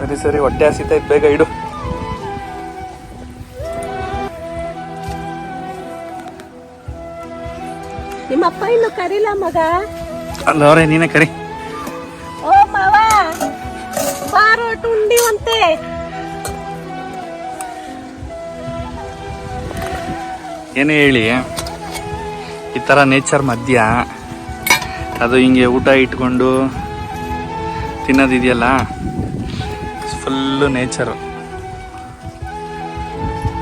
ಸರಿ ಸರಿ, ಹೊಟ್ಟೆ ಹಸಿತೈತೆ, ಬೇಗ ಇಡು. ನಿಮ್ಮಪ್ಪ ಇನ್ನು ಕರಿಲ್ಲ ಮಗ. ಅಲ್ಲ ಅವ್ರೆ, ನೀನೇ ಕರಿ. ಓ ಮಾವ, ಬಾರೋಟು ಉಂಡಿವಂತೆ. ಏನೇ ಹೇಳಿ, ಈ ಥರ ನೇಚರ್ ಮಧ್ಯ ಅದು ಹಿಂಗೆ ಊಟ ಇಟ್ಕೊಂಡು ತಿನ್ನೋದಿದೆಯಲ್ಲ, ಫುಲ್ಲು ನೇಚರು.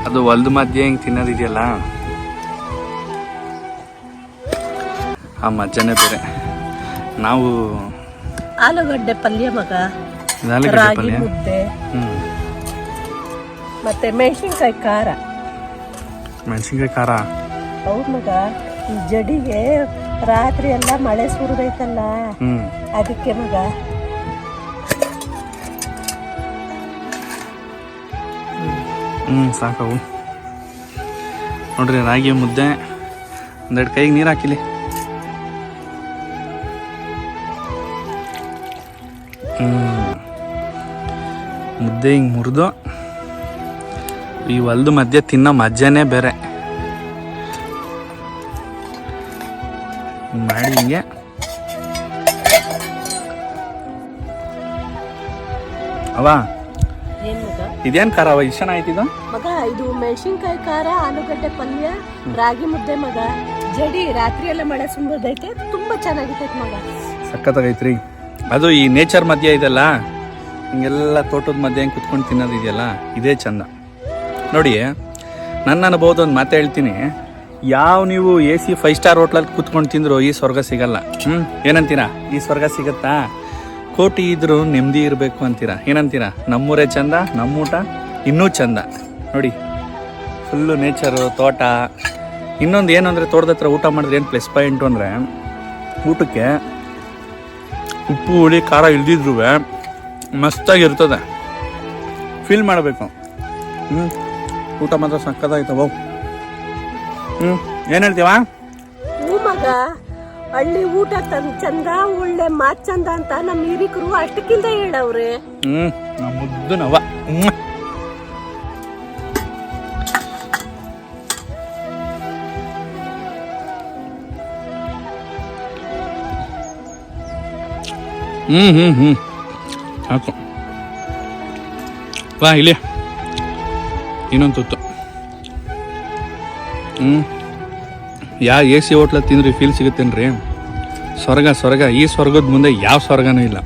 ಅದು ಹೊಲ್ದ ಮಧ್ಯೆ ಹಿಂಗೆ ತಿನ್ನೋದಿದೆಯಲ್ಲ, ಆ ಮಜ್ಜನೇ ಬೇರೆ. ನಾವು ಆಲೂಗಡ್ಡೆ ಪಲ್ಯ ಮಗ, ಆಲೂಗಡ್ಡೆ ರಾಗಿ ಪಲ್ಯ, ಮುದ್ದೆ, ಮತ್ತೆ ಮೆಣಸಿನ್ಕಾಯಿ ಖಾರ. ಮೆಣಸಿನ್ಕಾಯಿ ಖಾರ? ಹೌದು ಮಗ, ಈ ಜಡಿಗೆ ರಾತ್ರಿ ಎಲ್ಲ ಮಳೆ ಸುರಿದೈತಲ್ಲ, ಅದಕ್ಕೆ ಮಗ. ಸಾಕವು ನೋಡ್ರಿ. ರಾಗಿ ಮುದ್ದೆ, ಒಂದೆರಡು ಕೈಗೆ ನೀರು ಹಾಕಿಲಿ. ಮುದ್ದೆ ಹಿಂಗೆ ಮುರಿದು ಈ ಹೊಲ್ದ ಮಧ್ಯೆ ತಿನ್ನೋ ಮಜ್ಜನೇ ಬೇರೆ. ಮಾಡಿ ಹಿಂಗೆ ಅವ ಏನ್ ಮಗ? ಇದೇನು ಖಾರ ಅವ, ಇಷ್ಟ ಆಯ್ತಿದ ಮಗ? ಇದು ಮೆಣಸಿನ್ಕಾಯಿ ಖಾರ, ಆಲೂಗಡ್ಡೆ ಪಲ್ಯ, ರಾಗಿ ಮುದ್ದೆ ಮಗ. ಜಡಿ ರಾತ್ರಿ ಎಲ್ಲ ಮಳೆ ಸುರಿದೈತೆ, ತುಂಬಾ ಚೆನ್ನಾಗಿರ್ತೈತೆ ಮಗ. ಸಖತ್ತಾಗೈತ್ರಿ. ಅದು ಈ ನೇಚರ್ ಮಧ್ಯೆ ಇದೆಲ್ಲ, ಹಿಂಗೆಲ್ಲ ತೋಟದ ಮಧ್ಯೆ ಹೆಂಗೆ ಕುತ್ಕೊಂಡು ತಿನ್ನೋದಿದೆಯಲ್ಲ, ಇದೇ ಚಂದ ನೋಡಿ. ನನ್ನ ಅನುಭವದ ಒಂದು ಮಾತು ಹೇಳ್ತೀನಿ. ನೀವು AC 5 ಸ್ಟಾರ್ ಹೋಟ್ಲಲ್ಲಿ ಕುತ್ಕೊಂಡು ತಿಂದ್ರು ಈ ಸ್ವರ್ಗ ಸಿಗಲ್ಲ. ಏನಂತೀರಾ? ಈ ಸ್ವರ್ಗ ಸಿಗತ್ತಾ? ಕೋಟಿ ಇದ್ರು ನೆಮ್ಮದಿ ಇರಬೇಕು ಅಂತೀರಾ. ಏನಂತೀರಾ? ನಮ್ಮೂರೇ ಚಂದ, ನಮ್ಮೂಟ ಇನ್ನೂ ಚಂದ ನೋಡಿ. ಫುಲ್ಲು ನೇಚರು, ತೋಟ. ಇನ್ನೊಂದು ಏನು ಅಂದರೆ, ತೋಟದ ಹತ್ರ ಊಟ ಮಾಡಿದ್ರೆ ಏನು ಪ್ಲಸ್ ಪಾಯಿಂಟು ಅಂದರೆ, ಊಟಕ್ಕೆ ಉಪ್ಪು ಹುಳಿ ಖಾರ ಇಲ್ದಿದ್ರು ಮಸ್ತಾಗಿರ್ತದೆ. ಫೀಲ್ ಮಾಡಬೇಕು. ಊಟ ಮಾತ್ರ ಸಕ್ಕತ್ತಾಯ್ತವ. ಏನು ಹೇಳ್ತೀವ? ಹ್ಞೂ ಮಗ, ಹಳ್ಳಿ ಊಟ ಚಂದ, ಒಳ್ಳೆ ಮಾತ್ ಚಂದ ಅಂತ ನಮ್ಮ ಹಿರಿಕರು ಅಷ್ಟಕ್ಕಿಂತ ಹೇಳವ್ರೆ. ನಮ್ಮ ಮುದ್ದು ನವ. ಸಾಕು. ವಾ ಇಲ್ಲಿ ಇನ್ನೊಂದು ತುತ್ತು. AC ಹೋಟ್ಲಲ್ಲಿ ತಿಂದ್ರೆ ಫೀಲ್ ಸಿಗುತ್ತೇನ್ರಿ? ಸ್ವರ್ಗ ಸ್ವರ್ಗ. ಈ ಸ್ವರ್ಗದ ಮುಂದೆ ಯಾವ ಸ್ವರ್ಗನೂ ಇಲ್ಲ.